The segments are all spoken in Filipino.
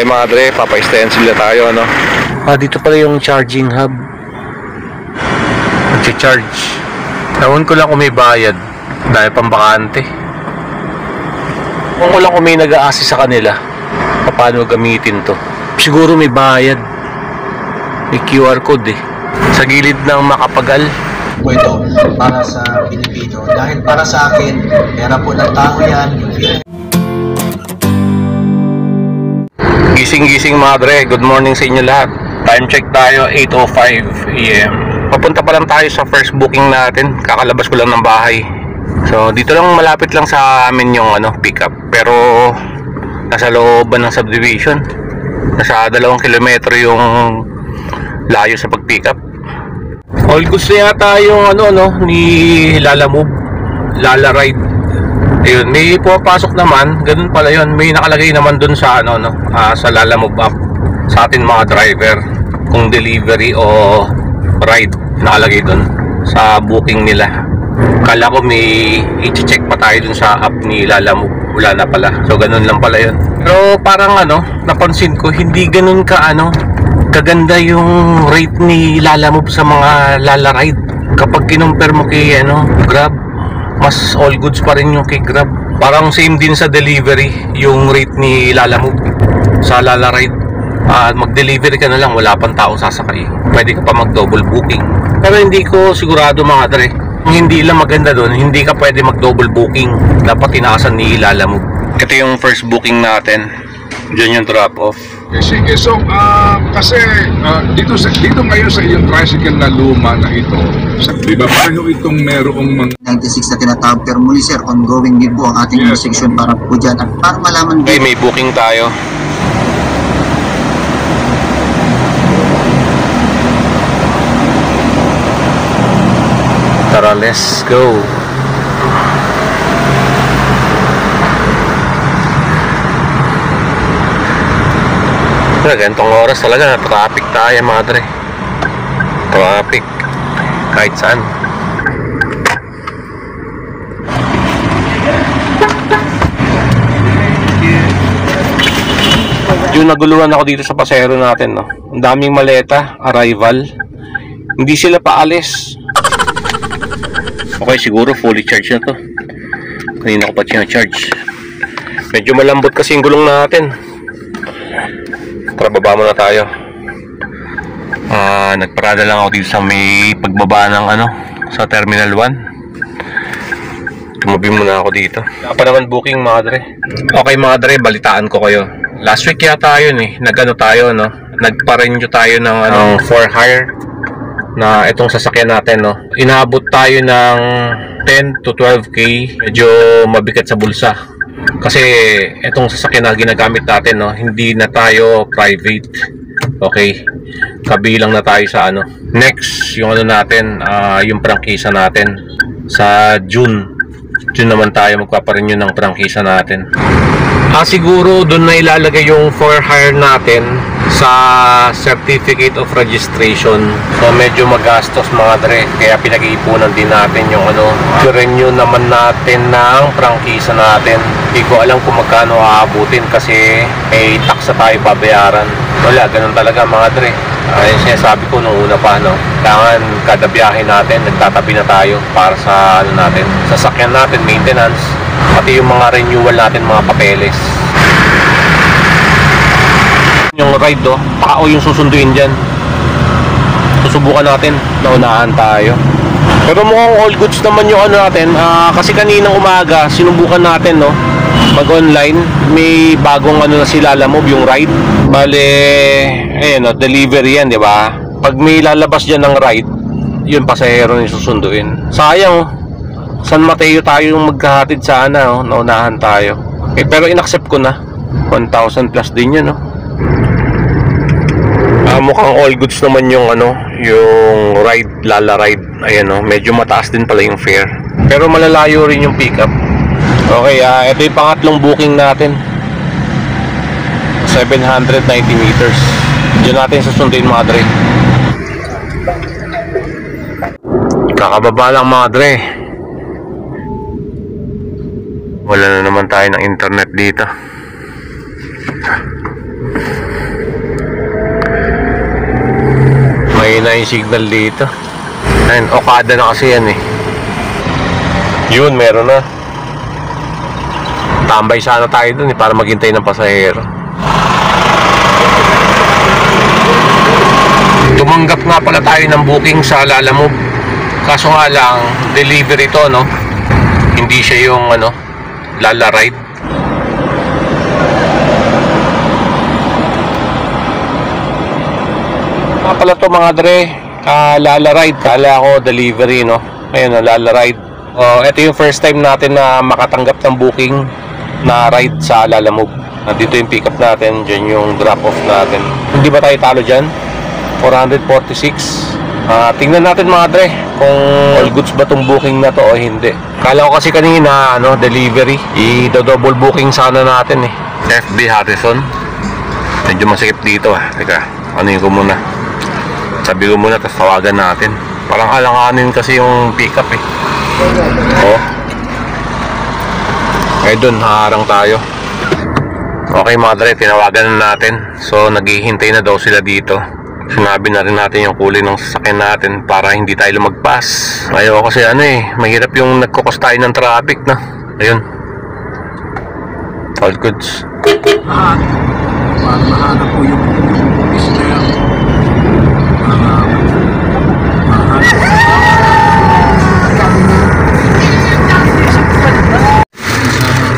Okay mga dre, papa-stencil na tayo, ano? Dito pala yung charging hub. Mag-charge. Ewan ko lang kung may bayad dahil pambakante. Ewan ko lang kung may nag-a-assist sa kanila paano gamitin to. Siguro may bayad. May QR code eh. Sa gilid ng Makapagal. Po ito para sa Pilipino. Dahil para sa akin, pera po ng tao yan. Gising-gising mga dre, good morning sa inyo lahat. Time check tayo, 8:05 AM. Papunta pa lang tayo sa first booking natin. Kakalabas ko lang ng bahay. So dito lang, malapit lang sa amin yung pick up. Pero nasa looban ng subdivision. Nasa 2 kilometro yung layo sa pag-pick up. All goods na yata yung ni Lala Move, Lala Ride. Ayun, may pumapasok naman, ganun pala yun. May nakalagay naman dun sa sa Lala Move app sa atin mga driver kung delivery o ride, nakalagay dun sa booking nila. Kala ko may i-check pa tayo dun sa app ni Lala Move, wala na pala. So ganun lang pala yun. Pero parang napansin ko hindi ganun kaganda yung rate ni Lala Move sa mga Lala Ride. Kapag kinumpare mo kay Grab, mas all goods pa rin yung kay Grab. Parang same din sa delivery yung rate ni Lala Move sa Lala Ride. Mag-delivery ka na lang, wala pang tao sasakay. Pwede ka pa mag-double booking. Pero hindi ko sigurado mga dre. Hindi lang maganda doon, hindi ka pwede mag-double booking. Dapat tinaasan ni Lala Move. Ito yung first booking natin. Diyan yung drop off. Sige, so kasi dito ngayon sa iyong tricycle na luma na ito, di ba pareho itong merong 96 na tinatawag, pero muli sir, ongoing din po ang ating section para po dyan. At para malaman Okay, may booking tayo. Tara, let's go. Ganitong oras talaga na traffic tayo mga dre. Traffic kahit saan. Yung naguluhan ako dito sa pasero natin, no? Ang daming maleta, arrival. Hindi sila paalis. Okay, siguro fully charged na to. Kanina ko pa charge. Medyo malambot kasi yung gulong natin. Tara, baba muna tayo. Nagparada lang ako dito sa may pagbaba ng sa Terminal 1. Tumabi muna ako dito. Wala pa naman booking mga dre. Okay mga dre, balitaan ko kayo. Last week yata yun tayo, nagpa-renew tayo ng for hire na itong sasakyan natin, Inaabot tayo ng 10 to 12k. Medyo mabigat sa bulsa. Kasi itong sasakyan na ginagamit natin, hindi na tayo private. Okay, kabilang na tayo sa next yung natin, yung prangkisa natin sa June naman tayo magpaparenew ng prangkisa natin. Siguro doon na ilalagay yung for hire natin sa certificate of registration. So medyo magastos mga dre, kaya pinag-iipunan din natin yung renew naman natin ng prangkisa natin. Hindi ko alam kung magkano aabutin kasi may tax na tayo babayaran. Wala, ganun talaga mga dre. Yung sinasabi ko nung una pa, kailangan kada biyahe natin nagtatabi na tayo para sa natin, sasakyan natin, maintenance, pati yung mga renewal natin, mga papeles. Yung ride pao yung susunduin dyan. Susubukan natin, naunahan tayo. Pero mukhang all goods naman yung natin. Kasi kaninang umaga sinubukan natin mag-online. May bagong na si Lala Move, yung ride. Bale, delivery yan, di ba? Pag may lalabas dyan ng ride, yun pasahero na susunduin. Sayang, San Mateo tayo yung magkahatid sana, naunahan tayo. Pero inaccept ko na. 1,000 plus din yun, mukhang all goods naman yung yung ride, Lala Ride. Ayan, medyo mataas din pala yung fare. Pero malalayo rin yung pickup. Okay, ito yung pangatlong booking natin. 790 meters. Diyan natin susundin mga dre. Kakababa lang mga dre. Wala na naman tayo ng internet dito. signal dito. Ayun, Okada na kasi yan eh. Yun, meron na. Tambay sana tayo dun eh, para maghintay ng pasahero. Tumanggap nga pala tayo ng booking sa Lalamove. Kaso nga lang, delivery to, no? Hindi siya yung ano, Lala Ride. Nga pala to mga dre, Lala Ride. Kala ko delivery, no? Ayun, Lala Ride. Ito yung first time natin na makatanggap ng booking na ride sa Lalamove. Dito yung pick up natin, dyan yung drop off natin. Hindi ba tayo talo dyan? 446. Tingnan natin mga dre kung all goods ba tong booking na to o hindi. Kala ko kasi kanina delivery, i-double booking sana natin eh. FB Harrison. Medyo masikip dito Teka, ko muna. Sabi ko muna, tapos tawagan natin. Parang alanganin kasi yung pick up eh. Dun, haharang tayo. Okay mga dre, tinawagan na natin. So naghihintay na daw sila dito. Sinabi na rin natin yung kulay ng sasakyan natin para hindi tayo lumagpas. Ayaw kasi mahirap yung nagkukos tayo ng traffic na. Ayun, all goods. Mahana po yung Mr.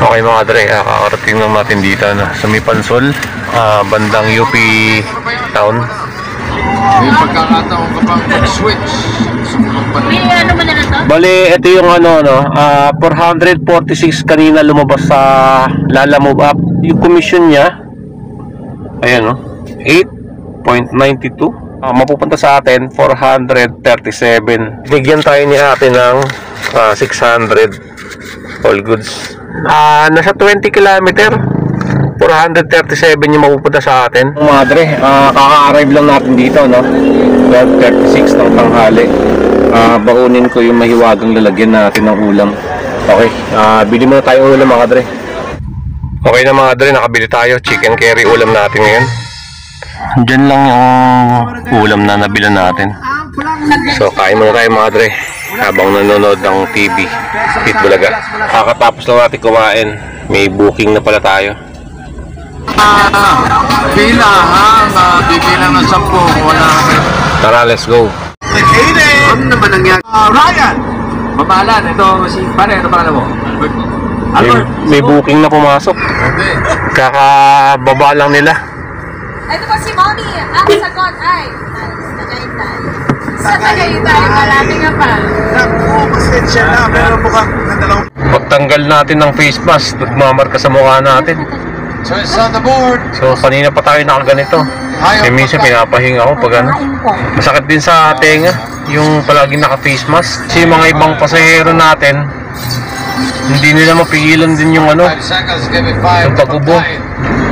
Okay mga dre, kakarating lang natin dito sa may Pansol, bandang UP Town. May pagkakataon ka bang mag-switch? Bali, ito yung 446 kanina lumabas sa Lalamove app. Yung commission niya, ayan 8.92. Mapupunta sa atin 437. Bigyan tayo ni ate ng 600 all goods. Nasa 20 kilometer, 437 yung mapupunta sa atin. Mga dre, kaka-arrive lang natin dito, 12:36 ng tanghali. Bakunin ko yung mahiwagang lalagyan natin ng ulam. Okay, bili muna tayo ulam mga dre. Okay na mga dre, nakabili tayo. Chicken curry ulam natin ngayon. Diyan lang yung ulam na nabilan natin. So kain muna tayo mga dre habang nanonood ng TV Pit Bulaga. Kakatapos lang natin kumain, may booking na pala tayo. Bibilang ng 10, wala kami. Tara, let's go. Ano naman nangyari? Ryan! Mamahalan, ito si pare, ano pangalan mo? May booking na pumasok. Kakababa lang nila. Ito po si Mommy. Ang sagot ay sa Tagaytay. Marami nga pa. Pasensya na, pero mukhang nadalaw. Pagtanggal natin ng face mask, nagmamarka sa mukha natin. So it's on the board. So kanina pa tayo nakaganito. Minsan pinapahinga ako pag masakit din sa tenga yung palaging naka face mask. Kasi yung mga ibang pasahero natin, hindi nila mapigilan din yung yung pag-ubo.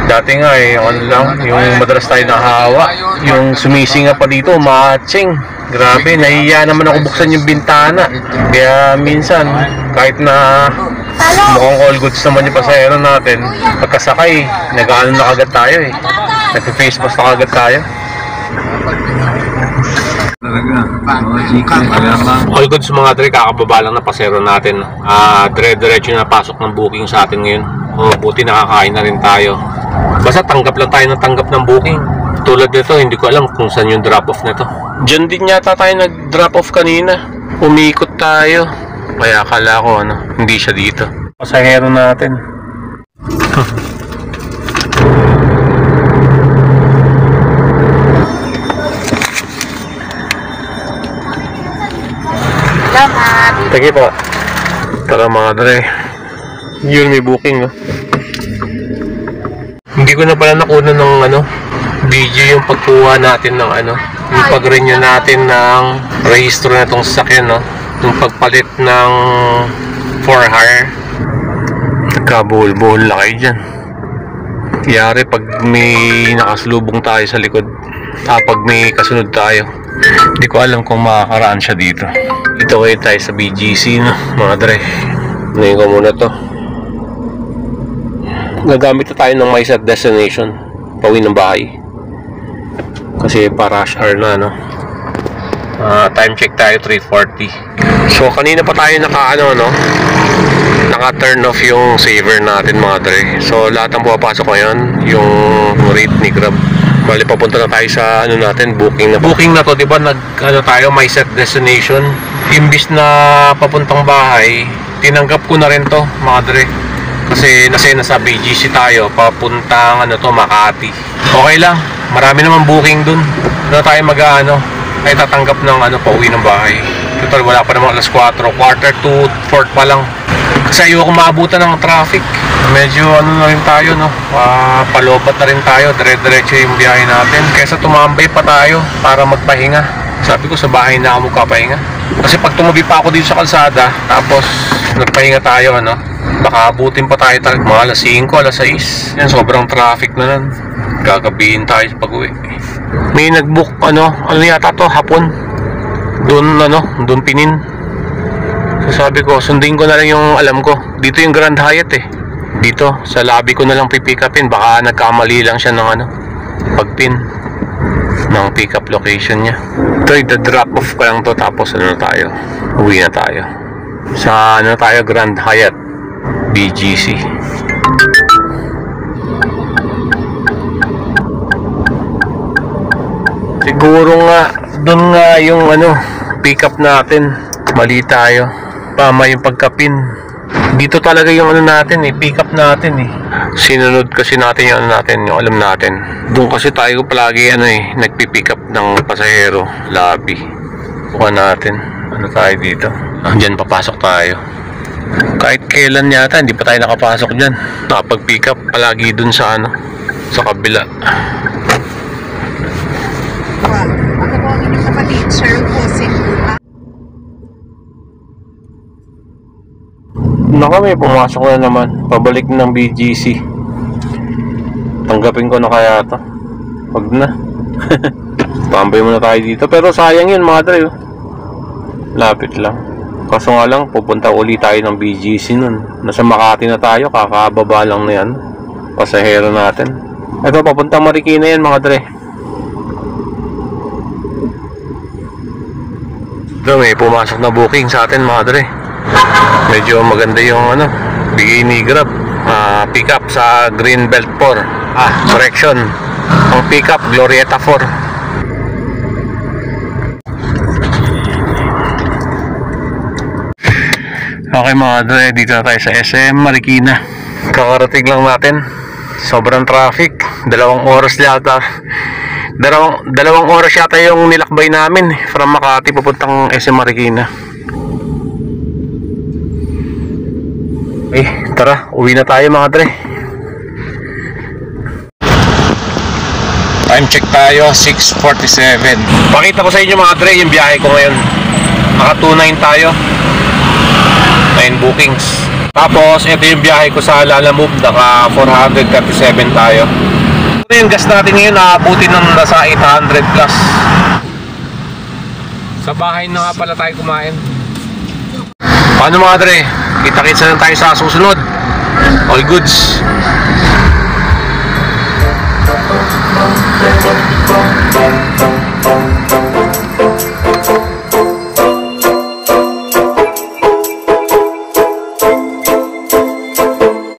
Dati nga yung madalas tayo nahawa, yung sumisinga pa dito, matching. Grabe, nahiya naman ako buksan yung bintana. Kaya minsan, kahit na mukhang all goods naman yung pasahero natin, pagkasakay, nag-ano na kagad tayo nag-face mask na kagad tayo. All goods mga dre, kakababa lang na pasero natin. Dire-diretso na pasok ng booking sa atin ngayon. Buti nakakain na rin tayo. Basta tanggap lang tayo ng booking. Tulad nito, hindi ko alam kung saan yung drop off nito. Diyan din yata tayo nag-drop off kanina. Umikot tayo. Kaya akala ko hindi siya dito. Pasahero natin. Sige po. Tara mga dre. Yun, may booking Hindi ko na pala nakuna ng video yung pagkuha natin ng yung pag-renew natin ng rehistro na itong sasakyan yung pagpalit ng for hire. Nagkabuhol-buhol na kayo dyan. Yari pag may nakasalubong tayo sa likod, pag may kasunod tayo, hindi ko alam kung makakaraan siya dito. Dito kayo tayo sa BGC mga dre. Ngayon ko muna to. Gagamit na tayo ng my set destination, pauwi ng bahay. Kasi para rush hour na Time check tayo 3:40. So kanina pa tayo naka-turn off yung saver natin mga dre. So lahat ng pumapasok ngayon yung rate ni Grab. Bali papunta na tayo sa booking na to, 'di ba? Tayo may set destination. Imbis na papuntang bahay, tinanggap ko na rin to mga dre. Kasi nasa BGC tayo papuntang Makati. Okay lang, marami naman booking dun. Tayo ay tatanggap ng pauwi ng bahay. Total wala pa naman alas 4, quarter to 4 pa lang. Kasi ayoko maabutan ng traffic. Medyo na rin tayo palobat na rin tayo, dire-diretso yung biyahe natin. Kaysa tumambay pa tayo para magpahinga. Sabi ko sa bahay na ako magpapahinga. Kasi pag tumabi pa ako dito sa kalsada, tapos nagpahinga tayo baka abutin pa tayo mga alas 5, alas 6. Yan, sobrang traffic na nun. Gagabihin tayo sa pag-uwi. May nag-book yata to, hapon. Doon Pinin. So sabi ko, sundin ko na lang yung alam ko. Dito yung Grand Hyatt Dito, sa lobby ko na lang pipick upin. Baka nagkamali lang siya ng pag-pin ng pick up location niya. Ito, drop off ko lang to. Tapos tayo, uwi na tayo. Sa tayo, Grand Hyatt BGC. Siguro nga doon nga yung pick up natin, mali tayo. Tama yung pagkapin. Dito talaga yung natin pick up natin Sinunod kasi natin yung yung alam natin. Doon kasi tayo palagi nagpi-pick up ng pasahero, lobby. Buka natin. Tayo dito? Diyan papasok tayo. Kahit kailan yata hindi pa tayo nakapasok diyan. Nakapag-pick up palagi doon sa sa kabila. Ako po ang inyong kapatid, Sir Jose. May pumasok na naman. Pabalik ng BGC. Tanggapin ko na kaya ito. Wag na. Tambay muna tayo dito. Pero sayang yun mga dre. Lapit lang. Kaso nga lang, pupunta uli tayo ng BGC nun. Nasa Makati na tayo. Kakababa lang na yan. Pasahero natin. Ito, papuntang Marikina yan mga dre. May pumasok na booking sa atin mga dre. Medyo maganda yung bigay ni Grab. Pick up sa Greenbelt 4. Correction. Ang pick up Glorieta 4. Okay mga dre, dito na tayo sa SM Marikina. Kakarating lang natin. Sobrang traffic. 2 oras yata. Dalawang oras yata yung nilakbay namin from Makati papuntang SM Marikina. Tara, uwi na tayo mga dre. Time check tayo, 6:47. Pakita ko sa inyo mga dre yung biyahe ko ngayon. Naka 29 tayo, 9 bookings. Tapos ito yung biyahe ko sa Lalamove, naka 437 tayo. Yung gas natin ngayon naabutin ng nasa 800 plus. Sa bahay na nga pala tayo kumain. Paano mga dre? Kita-kits na lang tayo sa susunod. All goods.